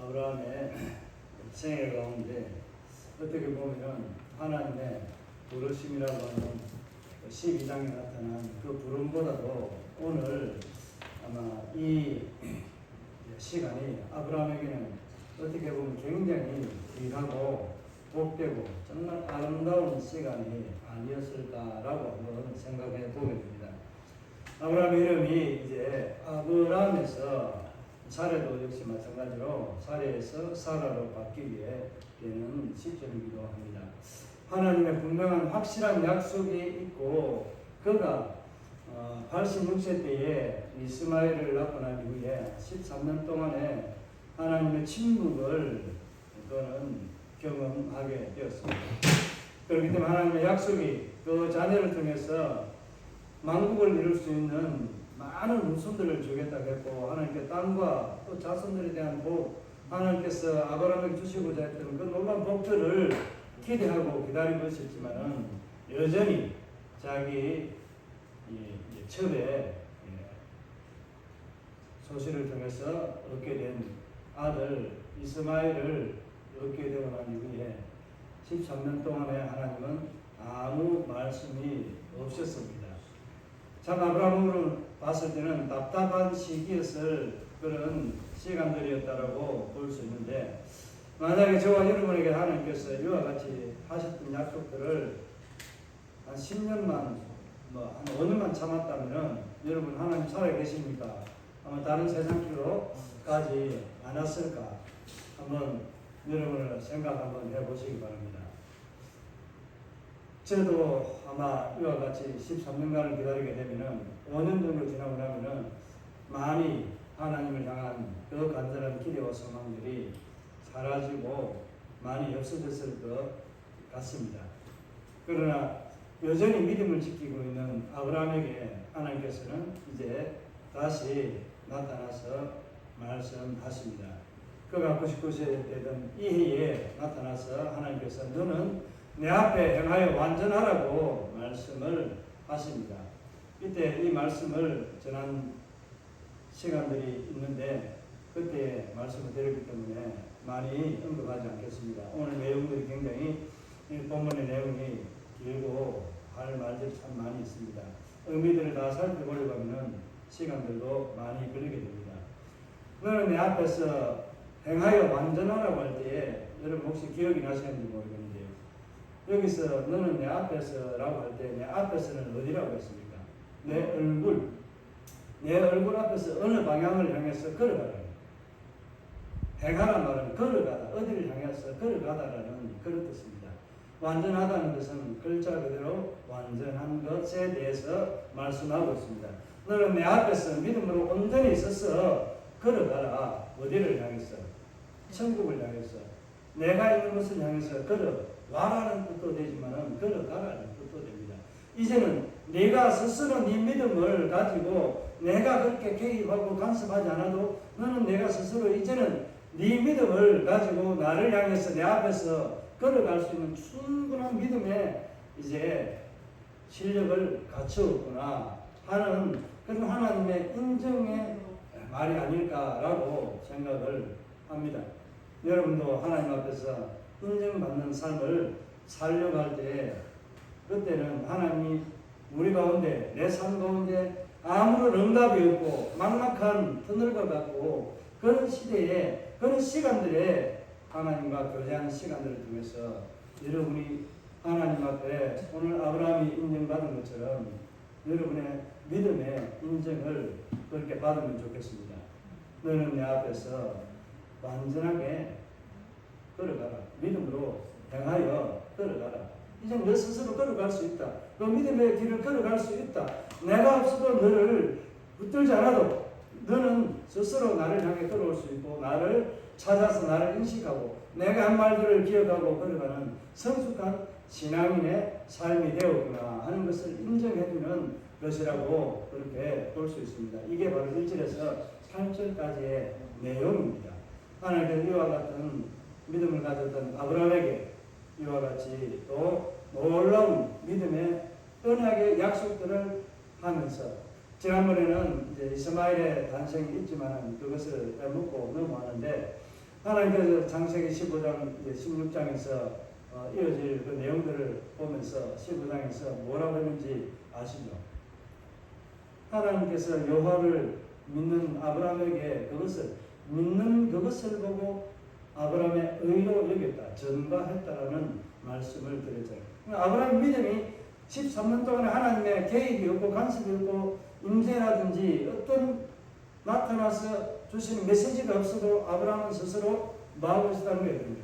아브라함의 생애 가운데 어떻게 보면 하나님의 부르심이라고 하는 12장에 나타난 그 부름보다도 오늘 아마 이 시간이 아브라함에게는 어떻게 보면 굉장히 귀하고 복되고 정말 아름다운 시간이 아니었을까라고 한번 생각해 보게 됩니다. 아브라함의 이름이 이제 아브라함에서 사례도 역시 마찬가지로 사례에서 사라로 바뀌게 되는 시점이기도 합니다. 하나님의 분명한 확실한 약속이 있고 그가 86세 때에 이스마엘을 낳고 난 이후에 13년 동안에 하나님의 침묵을 그는 경험하게 되었습니다. 그렇기 때문에 하나님의 약속이 그 자녀를 통해서 만국을 이룰 수 있는 많은 후손들을 주겠다고 했고 하나님께 땅과 또 자손들에 대한 복 하나님께서 아브라함에게 주시고자 했던 그 놀라운 복들을 기대하고 기다리고 있었지만은 여전히 자기 첩의 소식을 통해서 얻게 된 아들 이스마엘을 얻게 되고 난 이후에 13년 동안에 하나님은 아무 말씀이 없었습니다. 참 아브라함으로 봤을 때는 답답한 시기였을 그런 시간들이었다라고 볼 수 있는데 만약에 저와 여러분에게 하나님께서 이와 같이 하셨던 약속들을 한 10년만 한 5년만 참았다면 여러분 하나님 살아계십니까? 아마 다른 세상길로 가지 않았을까? 한번 여러분을 생각 한번 해보시기 바랍니다. 저도 아마 이와 같이 13년간을 기다리게 되면은 5년 정도 지나고 나면은 많이 하나님을 향한 그 간절한 기대와 소망들이 사라지고 많이 없어졌을 것 같습니다. 그러나 여전히 믿음을 지키고 있는 아브라함에게 하나님께서는 이제 다시 나타나서 말씀하십니다. 그가 99세 되던 이 해에 나타나서 하나님께서 너는 내 앞에 행하여 완전하라고 말씀을 하십니다. 이때 이 말씀을 전한 시간들이 있는데 그때 말씀을 드렸기 때문에 많이 언급하지 않겠습니다. 오늘 내용들이 굉장히 본문의 내용이 길고 할 말들이 참 많이 있습니다. 의미들을 다 살펴보려고 하면 시간들도 많이 걸리게 됩니다. 너는 내 앞에서 행하여 완전하라고 할 때에 여러분 혹시 기억이 나시는지 모르겠는데요. 여기서 너는 내 앞에서라고 할 때 내 앞에서는 어디라고 했습니까? 내 얼굴 앞에서 어느 방향을 향해서 걸어가라. 행하란 말은 걸어가다, 어디를 향해서 걸어가다라는 그런 뜻입니다. 완전하다는 것은 글자 그대로 완전한 것에 대해서 말씀하고 있습니다. 너는 내 앞에서 믿음으로 온전히 서서 걸어가라. 어디를 향해서? 천국을 향해서. 내가 있는 곳을 향해서 걸어와라는 뜻도 되지만 걸어가라는 뜻도 됩니다. 이제는 네가 스스로 네 믿음을 가지고 내가 그렇게 개입하고 간섭하지 않아도 너는 내가 스스로 이제는 네 믿음을 가지고 나를 향해서 내 앞에서 걸어갈 수 있는 충분한 믿음의 이제 실력을 갖추었구나 하는 그런 하나님의 인정의 말이 아닐까라고 생각을 합니다. 여러분도 하나님 앞에서 인정받는 삶을 살려고 할 때 그때는 하나님이 우리 가운데 내 삶 가운데 아무런 응답이 없고 막막한 터널과 같고 그런 시대에 그런 시간들에 하나님과 교제하는 시간들을 통해서 여러분이 하나님 앞에 오늘 아브라함이 인정받은 것처럼 여러분의 믿음의 인정을 그렇게 받으면 좋겠습니다. 너는 내 앞에서 완전하게 걸어가라. 믿음으로 행하여 걸어가라. 이제 너 스스로 걸어갈 수 있다. 너 믿음의 길을 걸어갈 수 있다. 내가 없어도 너를 붙들지 않아도 너는 스스로 나를 향해 걸어올 수 있고 나를 찾아서 나를 인식하고 내가 한 말들을 기억하고 걸어가는 성숙한 신앙인의 삶이 되었구나 하는 것을 인정해주는 것이라고 그렇게 볼 수 있습니다. 이게 바로 1절에서 8절까지의 내용입니다. 하나님께서 이와 같은 믿음을 가졌던 아브라함에게 이와 같이 또 놀라운 믿음의 언약의 약속들을 하면서 지난번에는 이제 이스마엘의 탄생이 있지만 그것을 묻고 넘어가는데 하나님께서 창세기 15장, 16장에서 이어질 그 내용들을 보면서 15장에서 뭐라고 했는지 아시죠? 하나님께서 여호와를 믿는 아브라함에게 그것을 믿는 그것을 보고 아브라함의 의로 여겼다, 전가했다라는 말씀을 드렸잖아요. 아브라함 믿음이 13년 동안에 하나님의 개입이 없고 간섭이 없고 임재라든지 어떤 나타나서 주시는 메시지가 없어도 아브라함은 스스로 나오고 있었다는 거예요.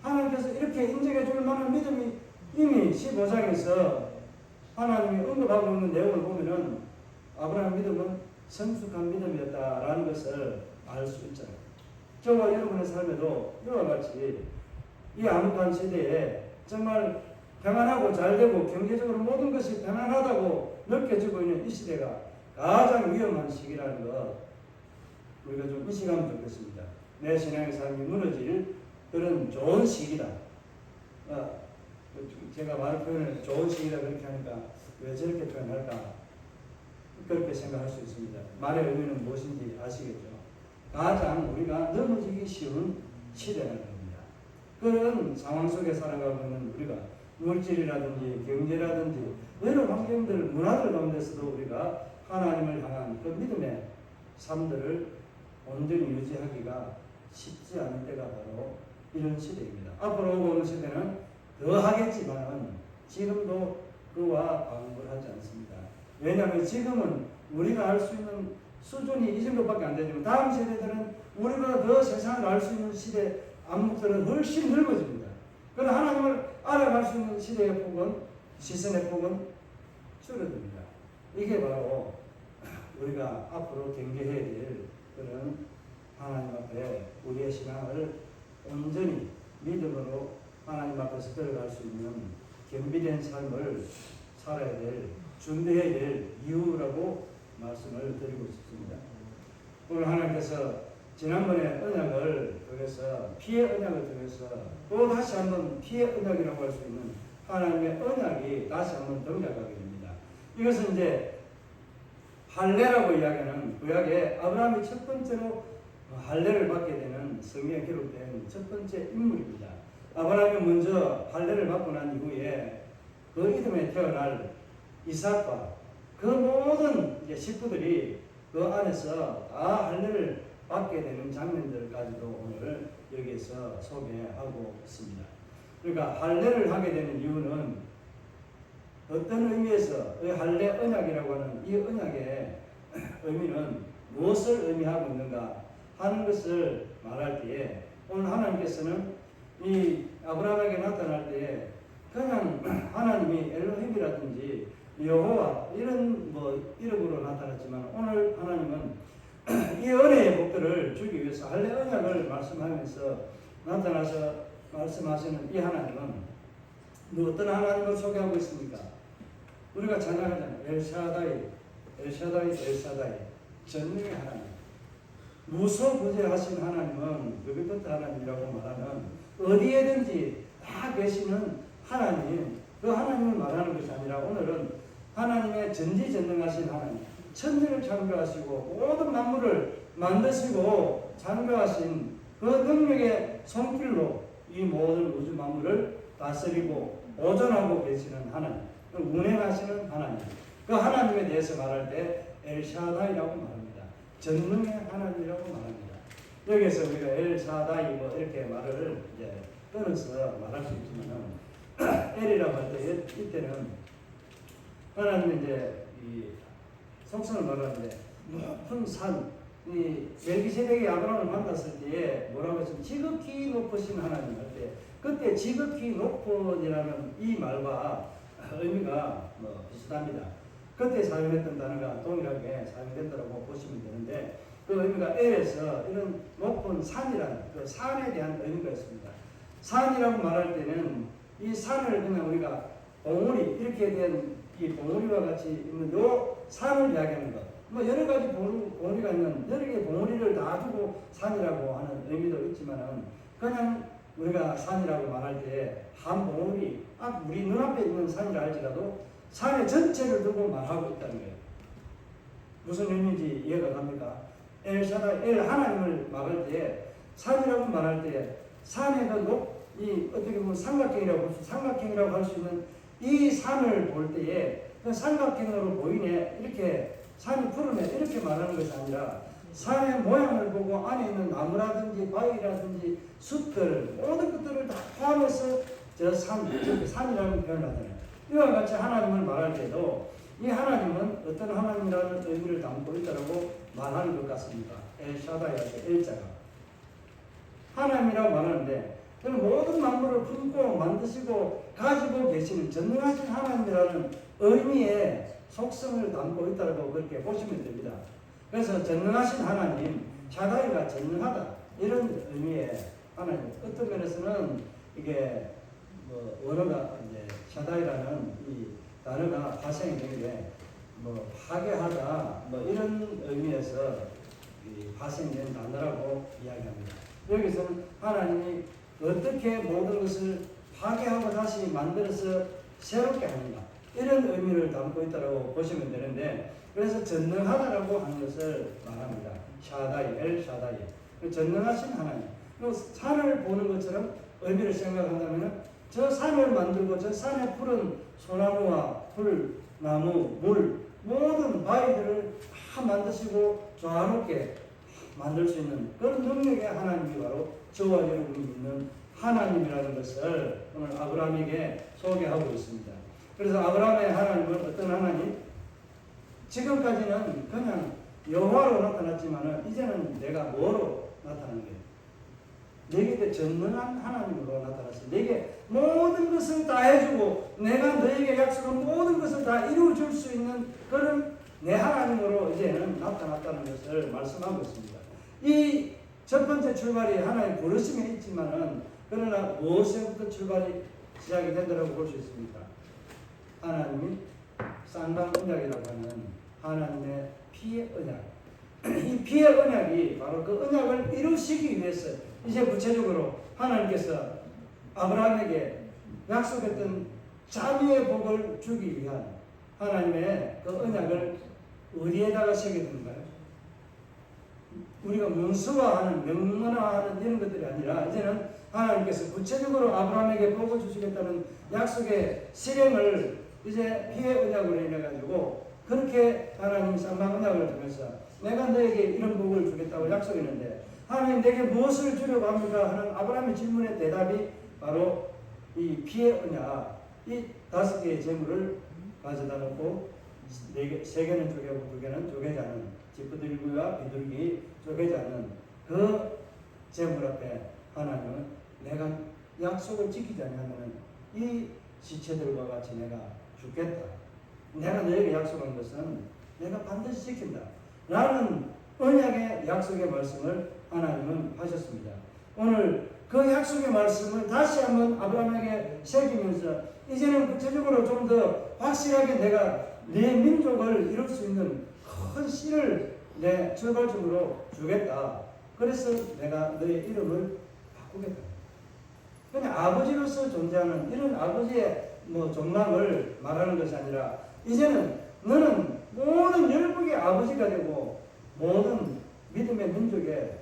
하나님께서 이렇게 인정해 줄 만한 믿음이 이미 15장에서 하나님이 언급하고 있는 내용을 보면은 아브라함 믿음은 성숙한 믿음이었다라는 것을 알 수 있잖아요. 저와 여러분의 삶에도 이와 같이 이 암흑한 시대에 정말 평안하고 잘되고 경제적으로 모든 것이 평안하다고 느껴지고 있는 이 시대가 가장 위험한 시기라는 것 우리가 좀 인식하면 좋겠습니다. 내 신앙의 삶이 무너질 그런 좋은 시기다. 제가 말 표현을 좋은 시기다 그렇게 하니까 왜 저렇게 표현할까? 그렇게 생각할 수 있습니다. 말의 의미는 무엇인지 아시겠죠? 가장 우리가 넘어지기 쉬운 시대라는 겁니다. 그런 상황 속에 살아가고 있는 우리가 물질이라든지 경제라든지 여러 환경들, 문화들 가운데서도 우리가 하나님을 향한 그 믿음의 삶들을 온전히 유지하기가 쉽지 않은 때가 바로 이런 시대입니다. 앞으로 오는 시대는 더 하겠지만 지금도 그와 방불하지 않습니다. 왜냐하면 지금은 우리가 알 수 있는 수준이 이 정도밖에 안 되지만 다음 세대들은 우리보다 더 세상을 알 수 있는 시대 암묵들은 훨씬 넓어집니다. 그러나 하나님을 알아갈 수 있는 시대의 폭은, 시선의 폭은 줄어듭니다. 이게 바로 우리가 앞으로 경계해야 될 그런 하나님 앞에 우리의 신앙을 온전히 믿음으로 하나님 앞에서 들어갈 수 있는 겸비된 삶을 살아야 될, 준비해야 될 이유라고 말씀을 드리고 싶습니다. 오늘 하나님께서 지난번에 언약을 통해서 피의 언약을 통해서 또 다시 한번 피의 언약이라고 할 수 있는 하나님의 언약이 다시 한번 등장하게 됩니다. 이것은 이제 할례라고 이야기하는 구약에 아브라함이 첫 번째로 할례를 받게 되는 성경에 기록된 첫 번째 인물입니다. 아브라함이 먼저 할례를 받고 난 이후에 그 이듬해 태어날 이삭과 그 모든 이제 식구들이 그 안에서 다 할례를 받게 되는 장면들까지도 오늘 여기에서 소개하고 있습니다. 그러니까 할례를 하게 되는 이유는 어떤 의미에서 이 할례 언약이라고 하는 이 언약의 의미는 무엇을 의미하고 있는가 하는 것을 말할 때에 오늘 하나님께서는 이 아브라함에게 나타날 때에 그냥 하나님이 엘로힘이라든지 여호와 이런 이름으로 나타났지만 오늘 하나님은 이 은혜의 복들을 주기 위해서 할례 언약을 말씀하면서 나타나서 말씀하시는 이 하나님은 어떤 하나님을 소개하고 있습니까? 우리가 찬양하잖아요. 엘샤다이 전능의 하나님. 무소부재하신 하나님은 그비토트 하나님이라고 말하는 어디에든지 다 계시는 하나님, 그 하나님을 말하는 것이 아니라 오늘은 하나님의 전지전능하신 하나님, 천지를 창조하시고 모든 만물을 만드시고 창조하신 그 능력의 손길로 이 모든 우주 만물을 다스리고 보존하고 계시는 하나님, 운행하시는 하나님, 그 하나님에 대해서 말할 때 엘샤다이라고 말합니다. 전능의 하나님이라고 말합니다. 여기서 우리가 엘샤다이 이렇게 말을 이제 끊어서 말할 수 있지만은 엘이라고 할 때 이때는 하나님이 이제 이 속성을 말하는데 높은 산, 이 멜기세덱이 아브라함을 만났을 때에 뭐라고 했으면 지극히 높으신 하나님 할 때 그때 지극히 높은이라는 이 말과 의미가 비슷합니다. 그때 사용했던 단어가 동일하게 사용된다고 보시면 되는데 그 의미가 엘에서 이런 높은 산이라는 그 산에 대한 의미가 있습니다. 산이라고 말할 때는 이 산을 그냥 우리가 봉우리 이렇게 된 이 봉우리와 같이 있는 요 산을 이야기하는 것. 뭐 여러 가지 봉우리가 있는 여러 개의 봉우리를 다 두고 산이라고 하는 의미도 있지만은 그냥 우리가 산이라고 말할 때 한 봉우리, 우리 눈앞에 있는 산이라 할지라도 산의 전체를 두고 말하고 있다는 거예요. 무슨 의미인지 이해가 갑니까? 엘샤다이, 엘 하나님을 말할 때 산이라고 말할 때 산의 이 어떻게 보면 삼각형이라고 할 수 있는 이 산을 볼 때에 그 삼각형으로 보이네 이렇게 산이 푸르네 이렇게 말하는 것이 아니라 산의 모양을 보고 안에 있는 나무라든지 바위라든지 숲들 모든 것들을 다 포함해서 저 산이라는 표현을 하잖아요. 이와 같이 하나님을 말할 때도 이 하나님은 어떤 하나님이라는 의미를 담고 있다고 말하는 것 같습니다. 엘샤다이의 엘자가 하나님이라고 말하는데 모든 만물을 품고 만드시고 가지고 계시는 전능하신 하나님이라는 의미의 속성을 담고 있다고 그렇게 보시면 됩니다. 그래서 전능하신 하나님, 샤다이가 전능하다 이런 의미의 하나님. 어떤 면에서는 이게 원어가 이제 샤다이라는 이 단어가 파생이 된 게 파괴하다 이런 의미에서 파생된 단어라고 이야기합니다. 여기서는 하나님이 어떻게 모든 것을 파괴하고 다시 만들어서 새롭게 하는가 이런 의미를 담고 있다고 보시면 되는데 그래서 전능하다라고 하는 것을 말합니다. 샤다이, 엘 샤다이. 전능하신 하나님. 산을 보는 것처럼 의미를 생각한다면 저 산을 만들고 저 산에 푸른 소나무와 풀, 나무, 물 모든 바위들을 다 만드시고 조화롭게 만들 수 있는 그런 능력의 하나님이 바로 저와 여러분이 있는 하나님이라는 것을 오늘 아브라함에게 소개하고 있습니다. 그래서 아브라함의 하나님은 어떤 하나님? 지금까지는 그냥 여호와로 나타났지만 이제는 내가 뭐로 나타난 거예요? 내게 전능한 하나님으로 나타났어요. 내게 모든 것을 다 해주고 내가 너에게 약속한 모든 것을 다 이루어줄 수 있는 그런 내 하나님으로 이제는 나타났다는 것을 말씀하고 있습니다. 이 첫 번째 출발이 하나님 부르심에 있지만은 그러나 무엇에부터 출발이 시작이 된다고 볼 수 있습니까? 하나님이 쌍방 언약이라고 하는 하나님의 피의 언약. 이 피의 언약이 바로 그 언약을 이루시기 위해서 이제 구체적으로 하나님께서 아브라함에게 약속했던 자녀의 복을 주기 위한 하나님의 그 언약을 어디에다가 새게 되는가요? 우리가 문서화하는 명문화하는 이런 것들이 아니라 이제는 하나님께서 구체적으로 아브라함에게 복을 주시겠다는 약속의 실행을 이제 피의 언약으로 인해가지고 그렇게 하나님 쌍방 언약을 통해서 내가 너에게 이런 복을 주겠다고 약속했는데 하나님 내게 무엇을 주려고 합니까? 하는 아브라함의 질문의 대답이 바로 이 피의 언약 이 5개의 재물을 가져다 놓고 3개는 쪼개고 2개는 쪼개지 않은 지푸들기와 비둘기 쪼개지 않는 그 재물 앞에 하나님은 내가 약속을 지키지 않으면 이 지체들과 같이 내가 죽겠다. 내가 너에게 약속한 것은 내가 반드시 지킨다. 라는 언약의 약속의 말씀을 하나님은 하셨습니다. 오늘 그 약속의 말씀을 다시 한번 아브라함에게 새기면서 이제는 구체적으로 좀 더 확실하게 내가 내 민족을 이룰 수 있는 큰 씨를 내 출발점으로 주겠다. 그래서 내가 너의 이름을 바꾸겠다. 그냥 아버지로서 존재하는 이런 아버지의 존망을 말하는 것이 아니라 이제는 너는 모든 열국의 아버지가 되고 모든 믿음의 민족의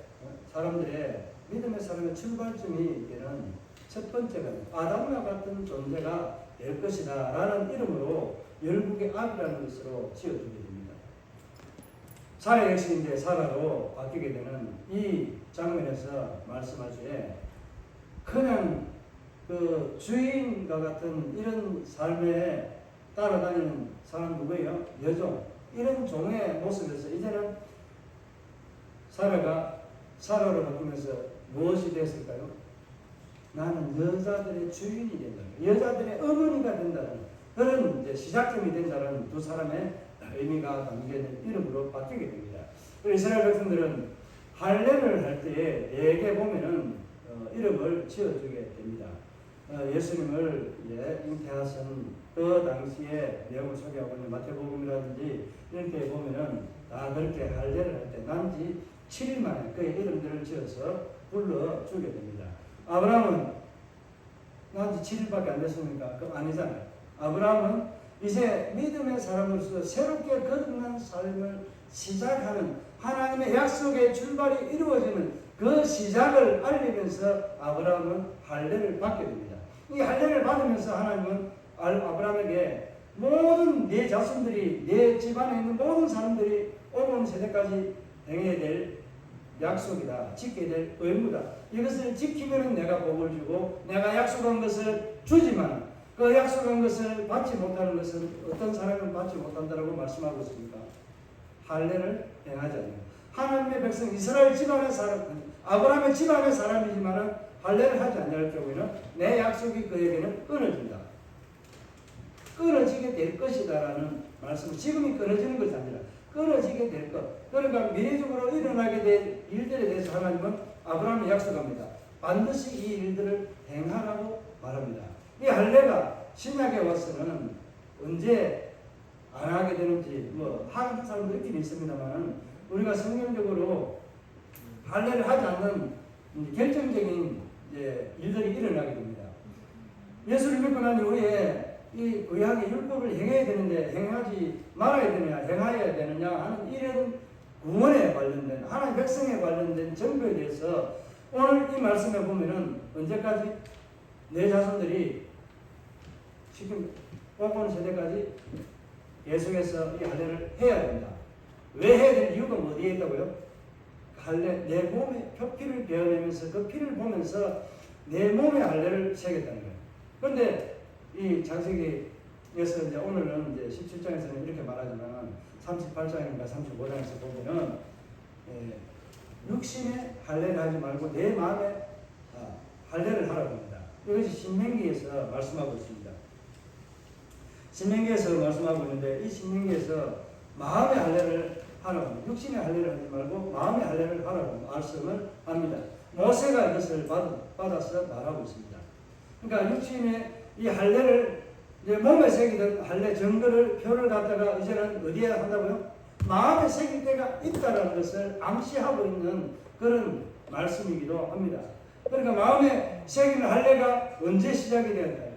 사람들의 믿음의 사람의 출발점이 되는 첫 번째가 아담과 같은 존재가 될 것이다 라는 이름으로 열국의 아비라는 것으로 지어주게 됩니다. 사라 역시 이제 사라로 바뀌게 되는 이 장면에서 말씀하시에 그냥 그 주인과 같은 이런 삶에 따라다니는 사람 누구예요? 여종. 이런 종의 모습에서 이제는 사라가 사라로 바뀌면서 무엇이 됐을까요? 나는 여자들의 주인이 된다. 여자들의 어머니가 된다는 그런 이제 시작점이 된다는 두 사람의 의미가 담겨있는 이름으로 바뀌게 됩니다. 이스라엘 백성들은 할례를 할 때에 대개 보면은 이름을 지어주게 됩니다. 예수님을 잉태하신 그 당시에 내용을 소개하고 있는 마태복음이라든지 이런 데 보면은 다 그렇게 할례를 할 때 난지 7일 만에 그의 이름들을 지어서 불러주게 됩니다. 아브라함은 난지 7일밖에 안 됐습니까? 그거 아니잖아요. 아브라함은 이제 믿음의 사람으로서 새롭게 거듭난 삶을 시작하는 하나님의 약속의 출발이 이루어지는 그 시작을 알리면서 아브라함은 할례를 받게 됩니다. 이 할례를 받으면서 하나님은 아브라함에게 모든 내 자손들이, 내 집안에 있는 모든 사람들이 오는 세대까지 행해야 될 약속이다, 지켜야 될 의무다. 이것을 지키면 내가 복을 주고 내가 약속한 것을 주지만 그 약속한 것을 받지 못하는 것은 어떤 사람은 받지 못한다라고 말씀하고 있습니까? 할례를 행하지 않는 하나님의 백성 이스라엘 집안의 사람, 아브라함의 집안의 사람이지만 할례를 하지 않을 경우에는 내 약속이 그에게는 끊어진다. 끊어지게 될 것이다라는 말씀. 지금이 끊어지는 것이 아니라 끊어지게 될 것. 그러니까 미래적으로 일어나게 될 일들에 대해서 하나님은 아브라함이 약속합니다. 반드시 이 일들을 행하라고 말합니다. 이 할례가 신약에 와서는 언제 안 하게 되는지 하는 사람도 있긴 있습니다만 우리가 성경적으로 할례를 하지 않는 결정적인 일들이 일어나게 됩니다. 예수를 믿고 난 이후에 이 구약의 율법을 행해야 되는데 행하지 말아야 되느냐 행하여야 되느냐 하는 이런 구원에 관련된 하나님 백성에 관련된 정보에 대해서 오늘 이 말씀에 보면은 언제까지 내 자손들이 지금 오는 세대까지 계속해서 이 할례를 해야 된다. 왜 해야 되는 이유가 어디에 있다고요? 할례, 내 몸에 피를 베어내면서 그 피를 보면서 내 몸에 할례를 새겼다는 거예요. 그런데 이 창세기에서 이제 오늘은 이제 17장에서는 이렇게 말하지만 38장인가 35장에서 보면은 육신의 할례를 하지 말고 내 마음에 할례를 하라고 합니다. 이것이 신명기에서 말씀하고 있습니다. 신명기에서 말씀하고 있는데 이 신명기에서 마음의 할례를 하라고 합니다. 육신의 할례를 하지 말고 마음의 할례를 하라고 말씀을 합니다. 모세가 이것을 받아서 말하고 있습니다. 그러니까 육신의 이 할례를 이제 몸에 새기던 할례 증거를 표를 갖다가 이제는 어디에 한다고요? 마음에 새길 때가 있다라는 것을 암시하고 있는 그런 말씀이기도 합니다. 그러니까 마음에 새기는 할례가 언제 시작이 되었나요?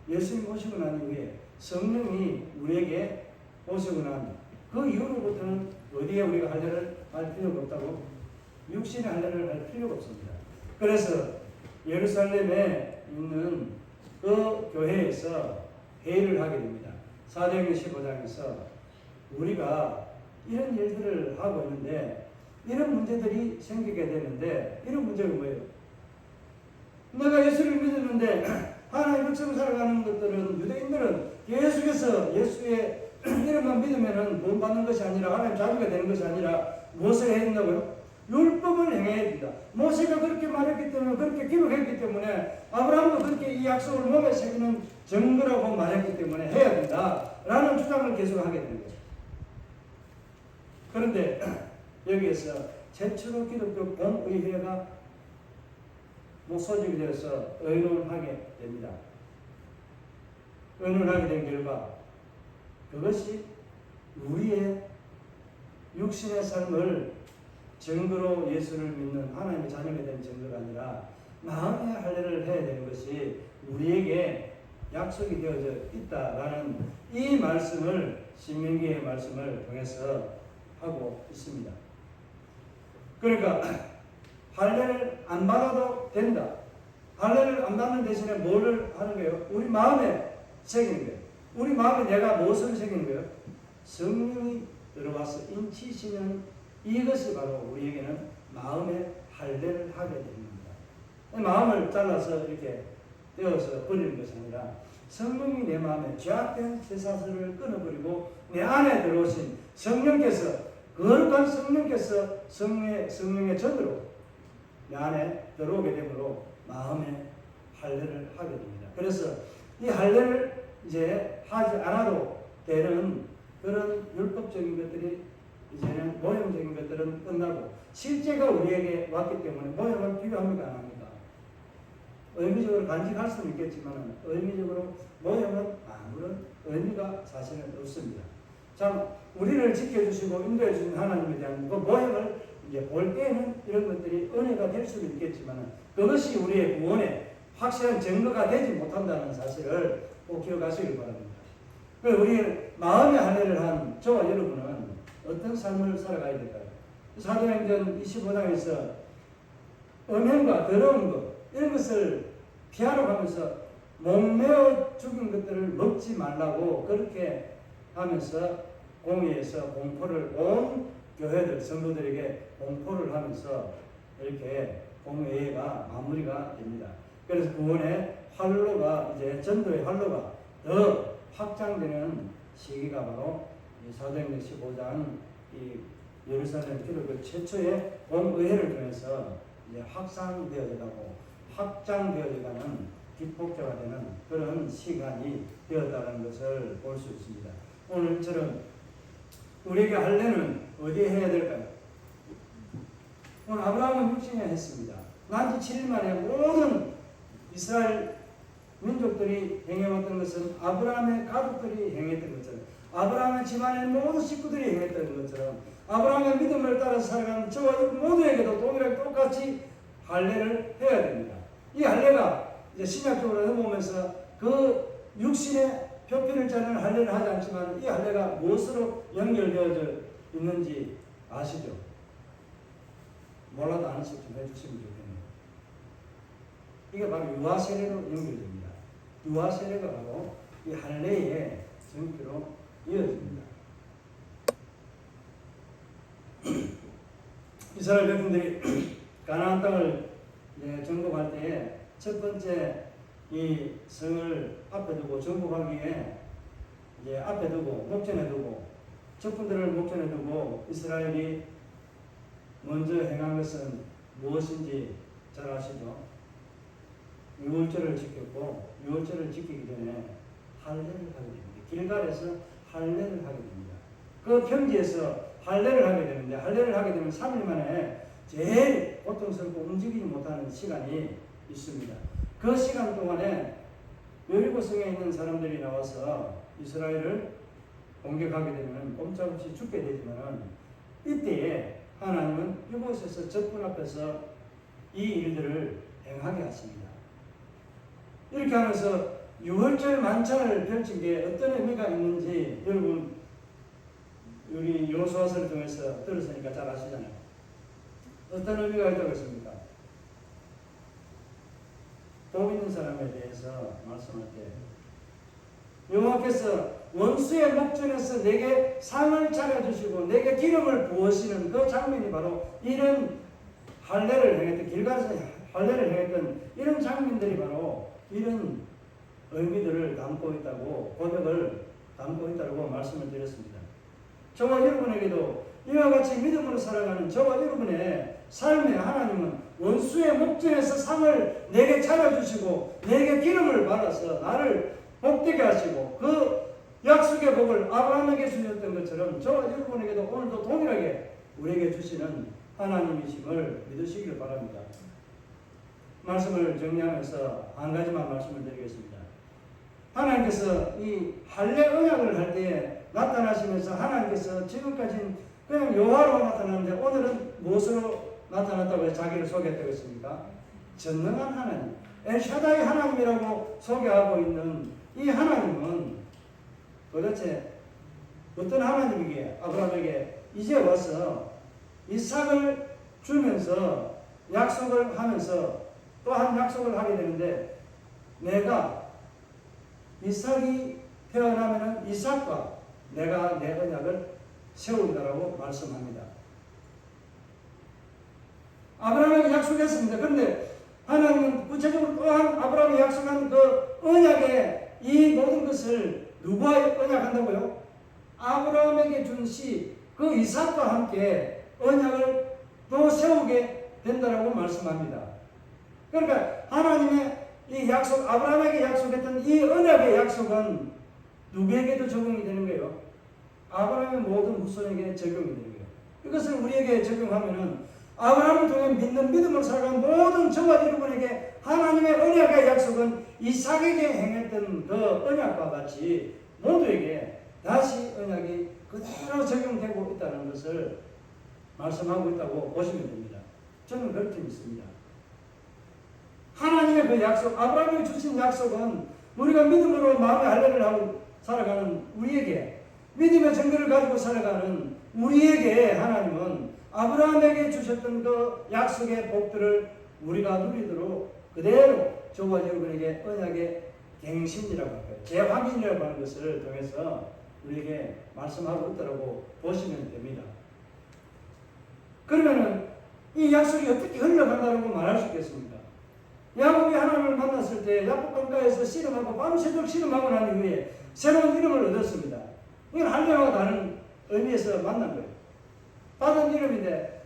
예수님 오시고 난 이후에 성령이 우리에게 오시고 난 그 이후로부터는 어디에 우리가 할례를 할 필요가 없다고? 육신의 할례를 할 필요가 없습니다. 그래서 예루살렘에 있는 그 교회에서 회의를 하게 됩니다. 사도행전 15장에서 우리가 이런 일들을 하고 있는데 이런 문제들이 생기게 되는데 이런 문제가 뭐예요? 내가 예수를 믿었는데 하나님 백성으로 살아가는 것들은 유대인들은 계속해서 예수의 이름만 믿으면 구원 받는 것이 아니라 하나님 자비가 되는 것이 아니라 무엇을 해야 된다고요? 율법을 행해야 된다. 모세가 그렇게 말했기 때문에 그렇게 기록했기 때문에 아브라함도 그렇게 이 약속을 몸에 새기는 증거라고 말했기 때문에 해야 된다라는 주장을 계속하게 되는 거예요. 그런데 여기에서 최초로 기독교 공의회가 소집이 되어서 의논을 하게 됩니다. 의논을 하게 된 결과 그것이 우리의 육신의 삶을 증거로 예수를 믿는 하나님의 자녀가 된 증거가 아니라 마음의 할례를 해야 되는 것이 우리에게 약속이 되어져 있다라는 이 말씀을 신명기의 말씀을 통해서 하고 있습니다. 그러니까 할례를 안 받아도 된다. 할례를 안 받는 대신에 뭐를 하는 거예요? 우리 마음에 새기는 거예요. 우리 마음에 내가 무엇을 새기는 거예요? 성령이 들어와서 인치시는 이것이 바로 우리에게는 마음의 할례를 하게 됩니다. 마음을 잘라서 이렇게 떼어서 버리는 것이 아니라 성령이 내 마음에 죄악된 쇠사슬을 끊어버리고 내 안에 들어오신 성령께서 거룩한 성령께서 성령의 전으로 내 안에 들어오게 되므로 마음의 할례를 하게 됩니다. 그래서 이 할례를 이제 하지 않아도 되는 그런 율법적인 것들이 이제는 모형적인 것들은 끝나고 실제가 우리에게 왔기 때문에 모형을 필요합니까? 안 합니까? 의미적으로 간직할 수는 있겠지만 의미적으로 모형은 아무런 의미가 사실은 없습니다. 참 우리를 지켜주시고 인도해 주신 하나님에 대한 그 모형을 이제 볼 때는 이런 것들이 은혜가 될 수는 있겠지만 그것이 우리의 구원에 확실한 증거가 되지 못한다는 사실을 꼭 기억하시길 바랍니다. 우리 마음의 할례를 한 저와 여러분은 어떤 삶을 살아가야 될까요? 사도행전 25장에서 음행과 더러운 것 이런 것을 피하라고 하면서 목매어 죽인 것들을 먹지 말라고 그렇게 하면서 공회에서 공포를 온 교회들 성도들에게 공포를 하면서 이렇게 공회가 마무리가 됩니다. 그래서 구원의 활로가 이제 전도의 활로가 더 확장되는 시기가 바로 이 사도행전 15장 이 예루살렘 기독교 최초의 공의회를 통해서 이제 확장되어가고 확장되어가는 기폭제가 되는 그런 시간이 되었다는 것을 볼 수 있습니다. 오늘처럼 우리에게 할례는 어디에 해야 될까요? 오늘 아브라함은 6주년 했습니다. 난지 7일 만에 모든 이스라엘 민족들이 행해왔던 것은 아브라함의 가족들이 행했던 것처럼 아브라함의 집안의 모든 식구들이 행했던 것처럼 아브라함의 믿음을 따라서 살아가는 저와 이 모두에게도 동일하게 똑같이 할례를 해야 됩니다. 이 할례가 이제 신약적으로 넘어오면서 그 육신의 표피를 짜는 할례를 하지 않지만 이 할례가 무엇으로 연결되어져 있는지 아시죠? 몰라도 아는 척 좀 해주시면 좋겠네요. 이게 바로 유아세례로 연결됩니다. 유아세례가 바로 이 할례의 전표로 이어집니다. 이스라엘 백성들이 가나안 땅을 정복할 때에 첫 번째 이 성을 앞에 두고 정복하기 위해 이제 앞에 두고 목전에 두고 적군들을 목전에 두고 이스라엘이 먼저 행한 것은 무엇인지 잘 아시죠? 유월절을 지켰고 유월절을 지키기 전에 할례를 하게 됩니다. 길갈에서 할례를 하게 됩니다. 그 평지에서 할례를 하게 되는데 할례를 하게 되면 3일 만에 제일 고통스럽고 움직이지 못하는 시간이 있습니다. 그 시간 동안에 여리고성에 있는 사람들이 나와서 이스라엘을 공격하게 되면 꼼짝없이 죽게 되지만 이때에 하나님은 이곳에서 적군 앞에서 이 일들을 행하게 하십니다. 이렇게 하면서 유월절 만찬을 펼친 게 어떤 의미가 있는지 여러분 우리 여호수아서를 통해서 들었으니까 잘 아시잖아요. 어떤 의미가 있다고 했습니까? 복 있는 사람에 대해서 말씀할 때 여호와께서 원수의 목전에서 내게 상을 차려주시고 내게 기름을 부으시는 그 장면이 바로 이런 할례를 행했던 길갈에서 할례를 행했던 이런 장면들이 바로 이런 의미들을 담고 있다고 고백을 담고 있다고 말씀을 드렸습니다. 저와 여러분에게도 이와 같이 믿음으로 살아가는 저와 여러분의 삶에 하나님은 원수의 목전에서 상을 내게 차려주시고 내게 기름을 발라서 나를 복되게 하시고 그 약속의 복을 아브라함에게 주셨던 것처럼 저와 여러분에게도 오늘도 동일하게 우리에게 주시는 하나님이심을 믿으시기를 바랍니다. 말씀을 정리하면서 한 가지만 말씀을 드리겠습니다. 하나님께서 이 할례 언약을 할 때에 나타나시면서 하나님께서 지금까지는 그냥 여호와로 나타났는데 오늘은 무엇으로 나타났다고 해서 자기를 소개했다고 했습니까? 전능한 하나님, 엘샤다이 하나님이라고 소개하고 있는 이 하나님은 도대체 어떤 하나님이기에 아브라함에게 이제 와서 이삭을 주면서 약속을 하면서 또 한 약속을 하게 되는데 내가 이삭이 태어나면 이삭과 내가 내 언약을 세운다라고 말씀합니다. 아브라함에게 약속했습니다. 그런데 하나님은 구체적으로 또한 아브라함이 약속한 그 언약의 이 모든 것을 누구와 언약한다고요? 아브라함에게 준 시, 그 이삭과 함께 언약을 또 세우게 된다라고 말씀합니다. 그러니까 하나님의 이 약속, 아브라함에게 약속했던 이 언약의 약속은 누구에게도 적용이 되는 거예요? 아브라함의 모든 후손에게 적용이 되는 거예요. 이것을 우리에게 적용하면은 아브라함을 통해 믿는 믿음을 살아가는 모든 저와 여러분에게 하나님의 언약의 약속은 이삭에게 행했던 그 언약과 같이 모두에게 다시 언약이 그대로 적용되고 있다는 것을 말씀하고 있다고 보시면 됩니다. 저는 그렇게 믿습니다. 하나님의 그 약속, 아브라함이 주신 약속은 우리가 믿음으로 마음의 할례를 하고 살아가는 우리에게, 믿음의 증거를 가지고 살아가는 우리에게 하나님은 아브라함에게 주셨던 그 약속의 복들을 우리가 누리도록 그대로 저와 여러분에게 언약의 갱신이라고 할까요? 재확인이라고 하는 것을 통해서 우리에게 말씀하고 있다고 보시면 됩니다. 그러면은 이 약속이 어떻게 흘러간다고 말할 수 있겠습니까? 야곱이 하나님을 만났을 때 야곱 강가에서 씨름하고 밤새도록 씨름하고 난 이후에 새로운 이름을 얻었습니다. 이건 할례와 다른 의미에서 만난 거예요. 받은 이름인데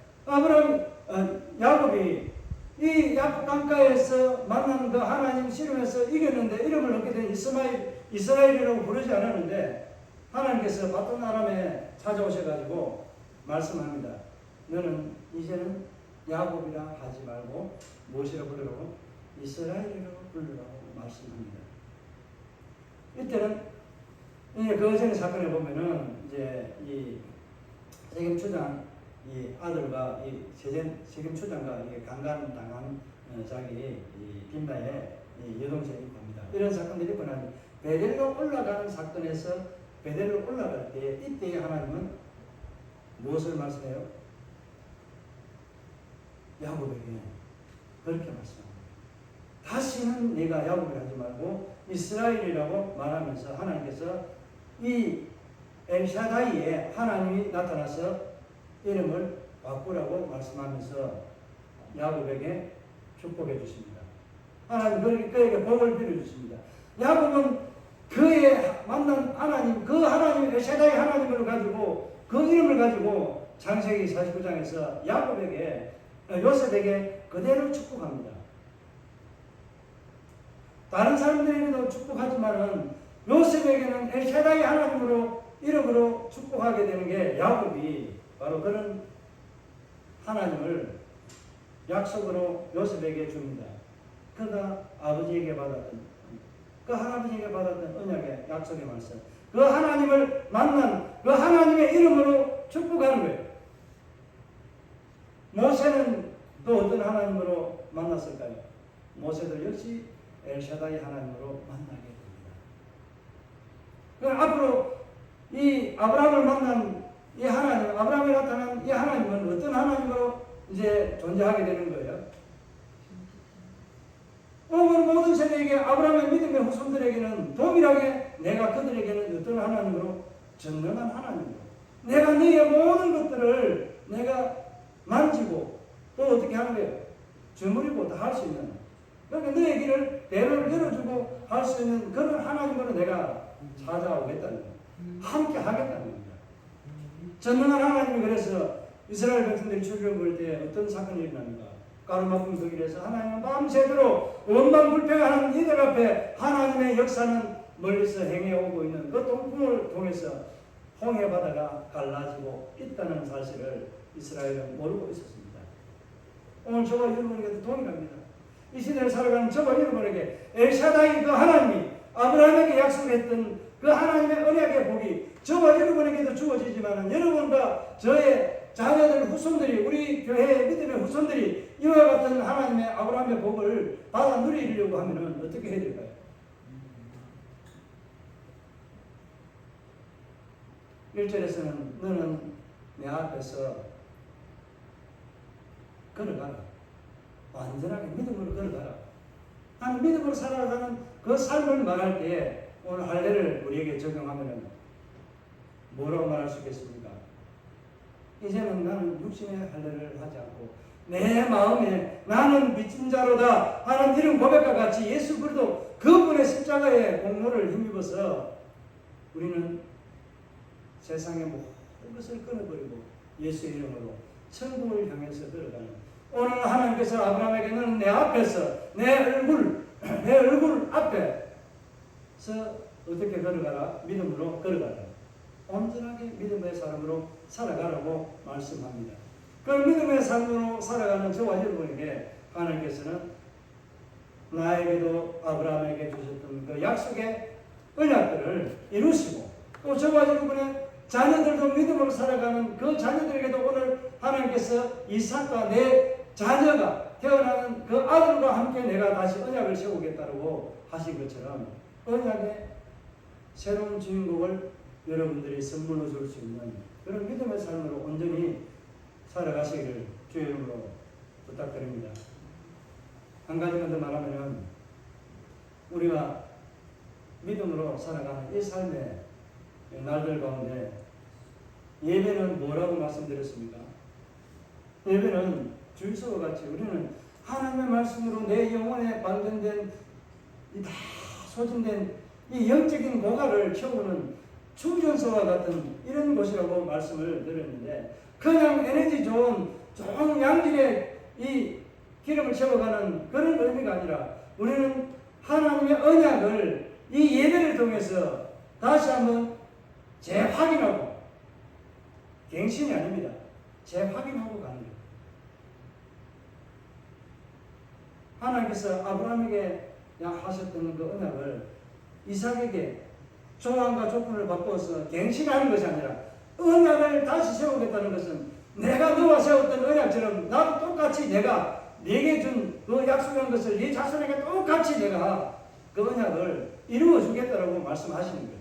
야곱이 이 야곱 강가에서 만난 그 하나님 씨름에서 이겼는데 이름을 얻게 된 이스라엘이라고 부르지 않았는데 하나님께서 바튼 아람에 찾아오셔가지고 말씀합니다. 너는 이제는 야곱이라 하지 말고 무엇이라고 부르라고? 이스라엘이라고 부르라고 말씀합니다. 이때는 그 전에 사건을 보면은 이제 이 세겜 추장 이 아들과 이 세겜 추장과 강간당한 자기 이 빈나의 여동생이 있습니다. 이런 사건들이 있고 난 베델로 올라가는 사건에서 베델로 올라갈 때 이때 하나님은 무엇을 말씀해요? 야곱에게 그렇게 말씀합니다. 다시는 네가 야곱을 하지 말고 이스라엘이라고 말하면서 하나님께서 이 엘샤다이에 하나님이 나타나서 이름을 바꾸라고 말씀하면서 야곱에게 축복해 주십니다. 하나님 그에게 복을 빌어 주십니다. 야곱은 그의 만난 하나님, 그 하나님 엘샤다이 하나님을 가지고 그 이름을 가지고 창세기 49장에서 야곱에게 요셉에게 그대로 축복합니다. 다른 사람들에게도 축복하지만은 요셉에게는 엘샤다이 하나님으로 이름으로 축복하게 되는 게 야곱이 바로 그런 하나님을 약속으로 요셉에게 줍니다. 그가 아버지에게 받았던 그 할아버지에게 받았던 언약의 약속의 말씀, 그 하나님을 만난 그 하나님의 이름으로 축복하는 거예요. 모세는 또 어떤 하나님으로 만났을까요? 모세도 역시 엘샤다이 하나님으로 만나게 됩니다. 그럼 앞으로 이 아브라함을 만난 이 하나님, 아브라함에 나타난 이 하나님은 어떤 하나님으로 이제 존재하게 되는 거예요? 오늘 모든 세대에게 아브라함의 믿음의 후손들에게는 동일하게 내가 그들에게는 어떤 하나님으로 전능한 하나님으로 내가 너의 모든 것들을 내가 만지고 또 어떻게 하는 거예요? 주무리고 다 할 수 있는 그러니까 너의 길을 대로를 열어주고 할 수 있는 그런 하나님으로 내가 찾아오겠다는 거예요. 함께 하겠다는 겁니다. 전능한 하나님이 그래서 이스라엘 백성들이 출애굽할 때 어떤 사건이 일어납니까? 가루막힌 그 길에서 하나님은 밤새도록 원망불평하는 이들 앞에 하나님의 역사는 멀리서 행해오고 있는 그 동풍을 통해서 홍해 바다가 갈라지고 있다는 사실을 이스라엘은 모르고 있었습니다. 오늘 저와 여러분에게도 동일합니다. 이 시대를 살아가는 저와 여러분에게 엘샤다이 그 하나님이 아브라함에게 약속했던 그 하나님의 언약의 복이 저와 여러분에게도 주어지지만 여러분과 저의 자녀들 후손들이 우리 교회의 믿음의 후손들이 이와 같은 하나님의 아브라함의 복을 받아 누리려고 하면 어떻게 해야 될까요? 일절에서는 너는 내 앞에서 걸어가라. 완전하게 믿음으로 걸어가라. 나는 믿음으로 살아가는 그 삶을 말할 때 오늘 할례를 우리에게 적용하면 뭐라고 말할 수 있겠습니까? 이제는 나는 육신의 할례를 하지 않고 내 마음에 나는 빚진 자로다 하는 이런 고백과 같이 예수 그리스도 그분의 십자가의 공로를 힘입어서 우리는 세상의 모든 것을 끊어버리고 예수의 이름으로 천국을 향해서 걸어가는 오늘 하나님께서 아브라함에게 너는 내 앞에서 내 얼굴 앞에서 어떻게 걸어가라? 믿음으로 걸어가라. 온전하게 믿음의 사람으로 살아가라고 말씀합니다. 그 믿음의 삶으로 살아가는 저와 여러분에게 하나님께서는 나에게도 아브라함에게 주셨던 그 약속의 언약들을 이루시고 또 저와 여러분의 자녀들도 믿음으로 살아가는 그 자녀들에게도 오늘 하나님께서 이삭과 내 자녀가 태어나는 그 아들과 함께 내가 다시 언약을 세우겠다고 하신 것처럼 언약의 새로운 주인공을 여러분들이 선물로 줄 수 있는 그런 믿음의 삶으로 온전히 살아가시기를 주의 이름으로 부탁드립니다. 한 가지만 더 말하면은 우리가 믿음으로 살아가는 이 삶의 날들 가운데 예배는 뭐라고 말씀드렸습니까? 예배는 주일서와 같이 우리는 하나님의 말씀으로 내 영혼에 발견된 이 다 소진된 이 영적인 고갈을 채우는 충전소와 같은 이런 곳이라고 말씀을 드렸는데, 그냥 에너지 좋은 양질의 이 기름을 채워가는 그런 의미가 아니라 우리는 하나님의 언약을 이 예배를 통해서 다시 한번 재확인하고, 갱신이 아닙니다. 재확인하고 가는 거예요. 하나님께서 아브라함에게 하셨던 그 언약을 이삭에게 조항과 조건을 바꿔서 갱신하는 것이 아니라 언약을 다시 세우겠다는 것은 내가 너와 세웠던 언약처럼 나도 똑같이 내가 네게 준 그 약속한 것을 네 자손에게 똑같이 내가 그 언약을 이루어 주겠다라고 말씀하시는 거예요.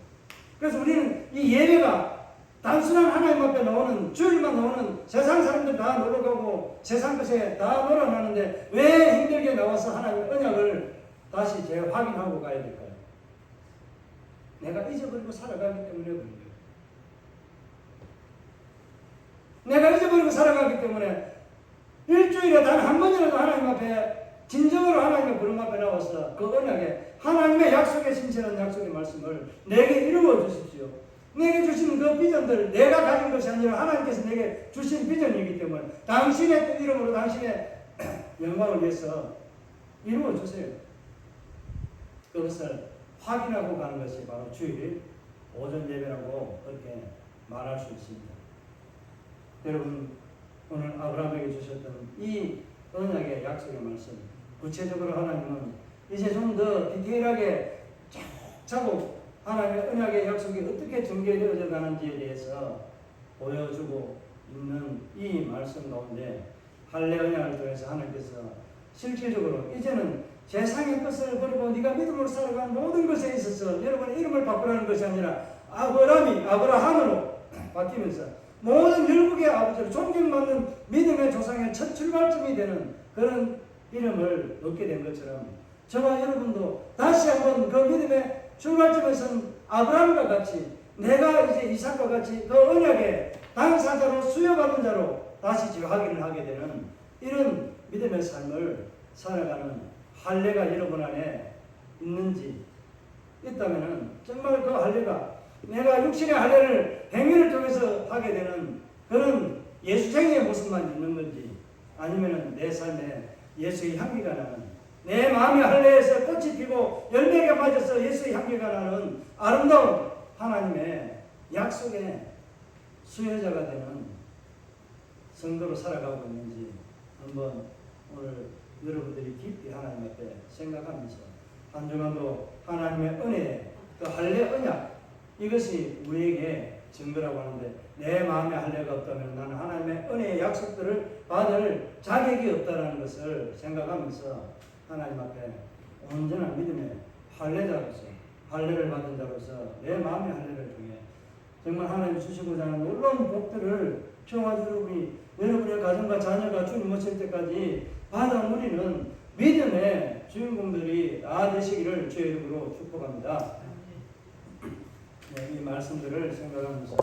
그래서 우리는 이 예배가 단순한 하나님 앞에 나오는, 주일만 나오는 세상 사람들 다 놀러가고 세상 것에 다 놀아나는데 왜 힘들게 나와서 하나님의 언약을 다시 재확인하고 가야 될까요? 내가 잊어버리고 살아가기 때문에 그런 거예요. 내가 잊어버리고 살아가기 때문에 일주일에 단 한 번이라도 하나님 앞에 진정으로 하나님의 부름 앞에 나와서 그 언약에 하나님의 약속의 신실한 약속의 말씀을 내게 이루어 주십시오. 내게 주신 그 비전들 내가 가진 것이 아니라 하나님께서 내게 주신 비전이기 때문에 당신의 이름으로 당신의 영광을 위해서 이루어 주세요. 그것을 확인하고 가는 것이 바로 주일 오전 예배라고 그렇게 말할 수 있습니다. 여러분, 오늘 아브라함에게 주셨던 이 언약의 약속의 말씀, 구체적으로 하나님은 이제 좀 더 디테일하게 차곡차곡 하나님의 언약의 약속이 어떻게 전개되어져 가는지에 대해서 보여주고 있는 이 말씀 가운데 할례 언약을 통해서 하나님께서 실질적으로 이제는 세상의 것을 버리고 네가 믿음으로 살아가는 모든 것에 있어서 여러분의 이름을 바꾸라는 것이 아니라 아브라함으로 바뀌면서 모든 열국의 아버지로 존경받는 믿음의 조상의 첫 출발점이 되는 그런 이름을 얻게 된 것처럼 저와 여러분도 다시 한번 그 믿음의 출발점에서는 아브라함과 같이 내가 이제 이삭과 같이 그 언약의 당사자로 수여받은 자로 다시 재확인을 하게 되는 이런 믿음의 삶을 살아가는 할례가 여러분 안에 있는지 있다면 정말 그 할례가 내가 육신의 할례를 행위를 통해서 하게 되는 그런 예수쟁이의 모습만 있는 건지, 아니면 내 삶에 예수의 향기가 나는, 내 마음의 할례에서 꽃이 피고 열매가 맞아서 예수의 향기가 나는 아름다운 하나님의 약속의 수혜자가 되는 성도로 살아가고 있는지 한번 오늘 여러분들이 깊이 하나님 앞에 생각하면서 한 주간도 하나님의 은혜, 그 할례 언약, 이것이 우리에게 증거라고 하는데 내 마음에 할례가 없다면 나는 하나님의 은혜의 약속들을 받을 자격이 없다는 것을 생각하면서 하나님 앞에 온전한 믿음의 할례자로서, 할례를 받은 자로서 내 마음의 할례를 통해 정말 하나님 주시고자 하는 놀라운 복들을 저와 여러분의 가정과 자녀가 주님 오실 때까지 받아 누리는 믿음의 주인공들이 다 되시기를 주의 이름으로 축복합니다. 이 말씀들을 생각하면서